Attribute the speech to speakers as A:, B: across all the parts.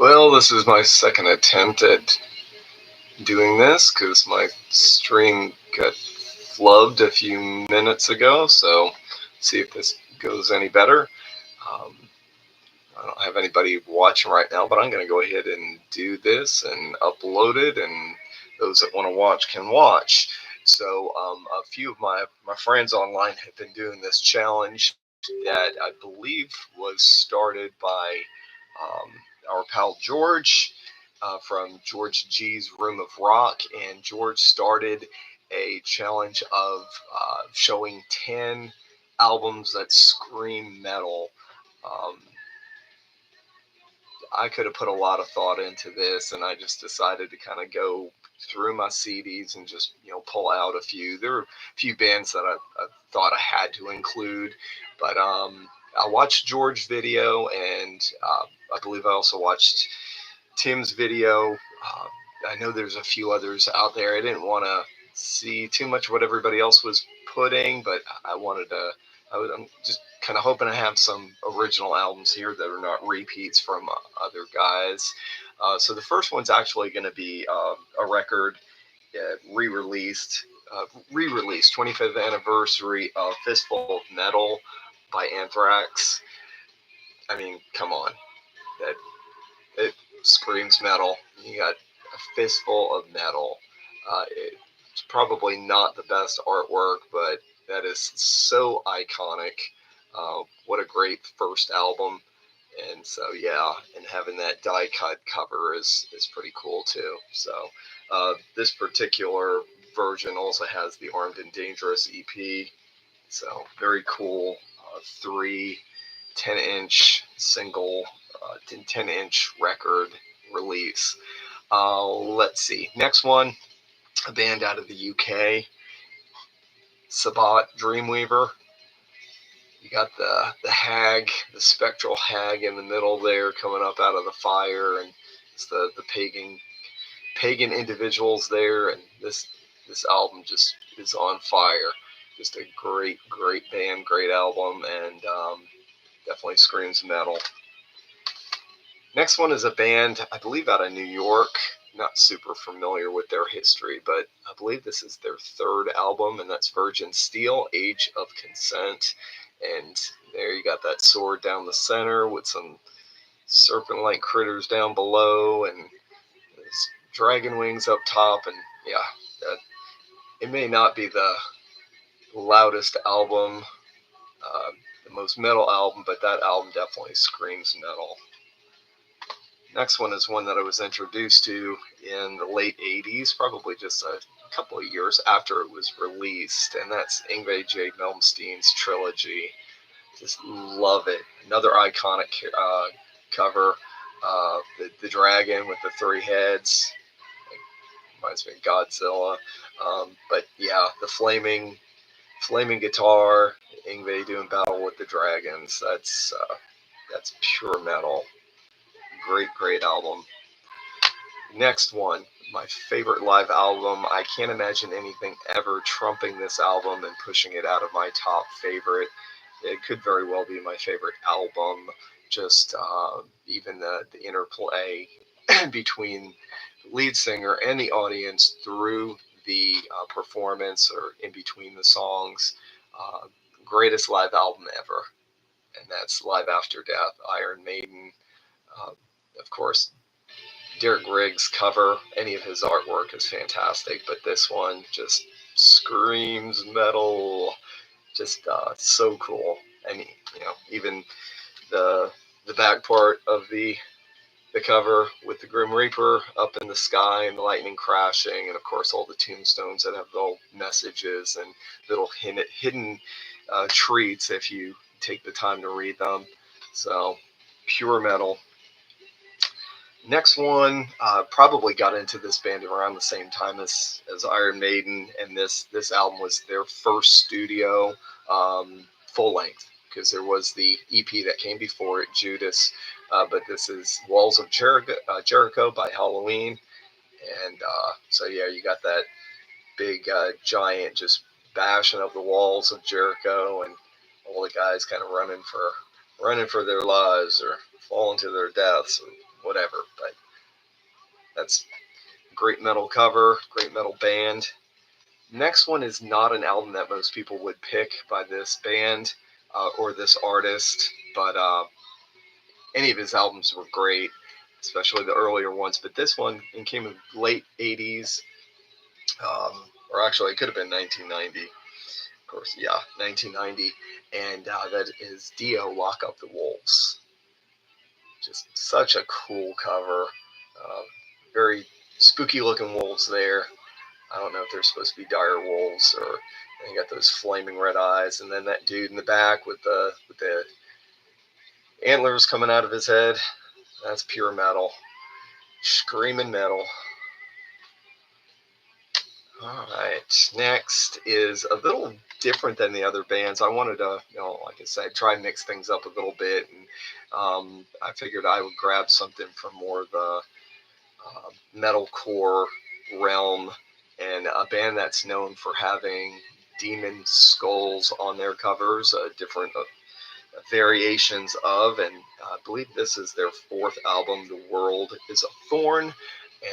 A: Well, this is my second attempt at doing this because my stream got flubbed a few minutes ago, so see if this goes any better. Um, I don't have anybody watching right now, but I'm going to go ahead and do this and upload it, and those that want to watch can watch. So a few of my friends online have been doing this challenge that I believe was started by um, our pal George from George G's Room of Rock, and George started a challenge of showing 10 albums that scream metal. Um, I could have put a lot of thought into this, and I just decided to kind of go through my CDs and just pull out a few. There were a few bands that I thought I had to include, but I watched George's video, and I believe I also watched Tim's video. I know there's a few others out there. I didn't want to see too much of what everybody else was putting, but I wanted to. I'm just kind of hoping to have some original albums here that are not repeats from other guys. So the first one's actually going to be a record re-released, 25th anniversary of Fistful of Metal by Anthrax. I mean, come on, that it screams metal. You got a fistful of metal. It's probably not the best artwork, but that is so iconic. What a great first album. And so, yeah, and having that die cut cover is pretty cool too. So, this particular version also has the Armed and Dangerous EP. So, very cool. Three 10-inch single, 10-inch record release. Let's see. Next one, a band out of the UK, Sabbat Dreamweaver. You got the hag, the spectral hag in the middle there, coming up out of the fire, and it's the pagan individuals there, and this album just is on fire. Just a great band, great album, and definitely screams metal. Next one is a band, I believe, out of New York. Not super familiar with their history, but I believe this is their third album, and that's Virgin Steel, Age of Consent. And there you got that sword down the center with some serpent-like critters down below, and there's dragon wings up top. And yeah, that, it may not be the loudest album, the most metal album, but that album definitely screams metal. Next one is one that I was introduced to in the late 80s, probably just a couple of years after it was released, and that's Yngwie J. Malmsteen's Trilogy. Just love it. Another iconic cover. The dragon with the three heads. Reminds me of Godzilla. But yeah, the flaming guitar, Yngwie doing battle with the dragons. That's pure metal. Great album. Next one, my favorite live album. I can't imagine anything ever trumping this album and pushing it out of my top favorite. It could very well be my favorite album. Just even the interplay between the lead singer and the audience through the performance or in between the songs. Uh, Greatest live album ever, and that's Live After Death, Iron Maiden. Uh, of course, Derek Riggs' cover, any of his artwork is fantastic, but this one just screams metal. Just so cool. And even the back part of the cover with the Grim Reaper up in the sky and the lightning crashing, and of course all the tombstones that have little messages and little hidden treats if you take the time to read them. So pure metal. Next one, probably got into this band around the same time as Iron Maiden, and this album was their first studio full length, because there was the EP that came before it, Judas, but this is Walls of Jericho by Halloween, and so yeah, you got that big giant just bashing up the walls of Jericho, and all the guys kind of running for their lives or falling to their deaths. whatever. But that's great metal cover, great metal band. Next one is not an album that most people would pick by this band or this artist, but any of his albums were great, especially the earlier ones. But this one came in late 80s, or actually it could have been 1990. Of course, yeah, 1990. And that is Dio, Lock Up the Wolves. Just such a cool cover. Very spooky looking wolves there. I don't know if they're supposed to be dire wolves or you got those flaming red eyes, and then that dude in the back with the antlers coming out of his head. That's pure metal, screaming metal. All right, next is a little different than the other bands. I wanted to, like I said, try and mix things up a little bit, and I figured I would grab something from more of the metalcore realm, and a band that's known for having demon skulls on their covers, different variations of, and I believe this is their fourth album, The World is a Thorn,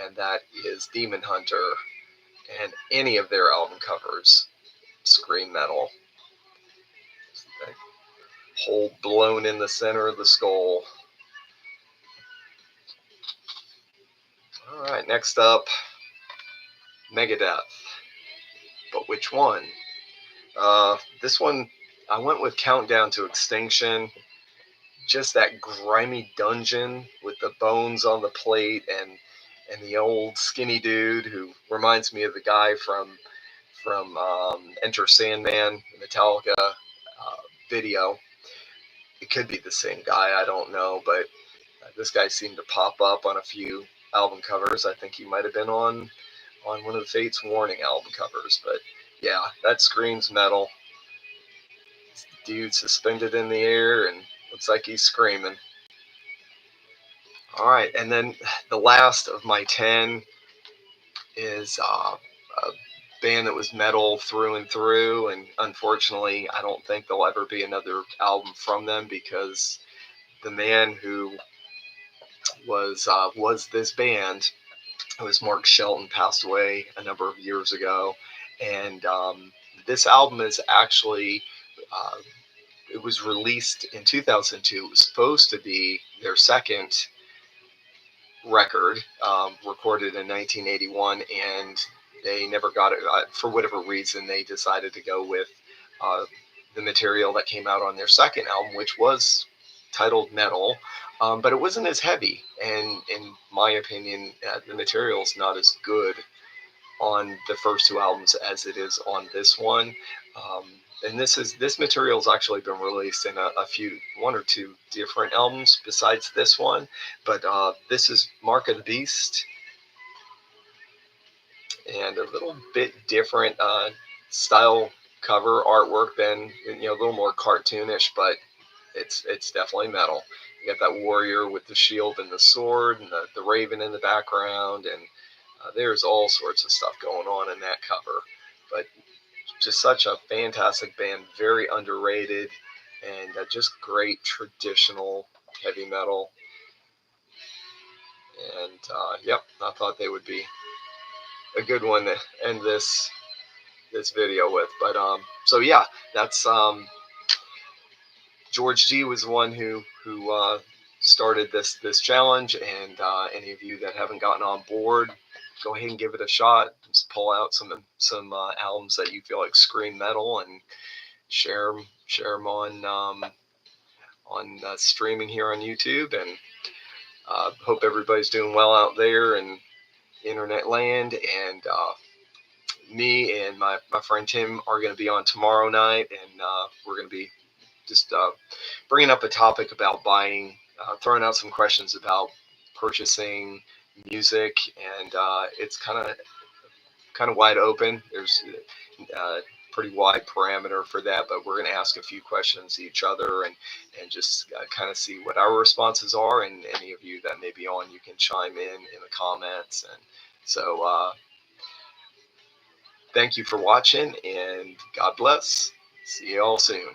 A: and that is Demon Hunter. And any of their album covers scream metal. That hole blown in the center of the skull. All right, next up, Megadeth. But which one? This one, I went with Countdown to Extinction. Just that grimy dungeon with the bones on the plate and the old skinny dude who reminds me of the guy from Enter Sandman, Metallica video. It could be the same guy, I don't know, but this guy seemed to pop up on a few album covers. I think he might have been on one of the Fates Warning album covers, but yeah, that screams metal. Dude suspended in the air and looks like he's screaming. All right, and then the last of my 10 is a band that was metal through and through, and unfortunately, I don't think there'll ever be another album from them because the man who was this band, it was Mark Shelton, passed away a number of years ago, and this album is actually it was released in 2002. It was supposed to be their second record, recorded in 1981, and they never got it. For whatever reason, they decided to go with the material that came out on their second album, which was titled Metal, but it wasn't as heavy. And in my opinion, the material is not as good on the first two albums as it is on this one. And this material has actually been released in one or two different albums besides this one. But this is Mark of the Beast, and a little bit different style cover artwork than a little more cartoonish, but it's definitely metal. You got that warrior with the shield and the sword, and the raven in the background, and there's all sorts of stuff going on in that cover. But just such a fantastic band, very underrated, and just great traditional heavy metal. And yep, I thought they would be a good one to end this video with. But so yeah, that's George G was the one who started this challenge, and any of you that haven't gotten on board, go ahead and give it a shot. Just pull out some albums that you feel like scream metal and share them on streaming here on YouTube. And hope everybody's doing well out there in internet land. And me and my friend Tim are going to be on tomorrow night, and we're going to be just bringing up a topic about buying, throwing out some questions about purchasing music, and it's kind of wide open. There's pretty wide parameter for that, but we're going to ask a few questions each other and just kind of see what our responses are. And any of you that may be on, you can chime in the comments. And so thank you for watching, and God bless. See you all soon.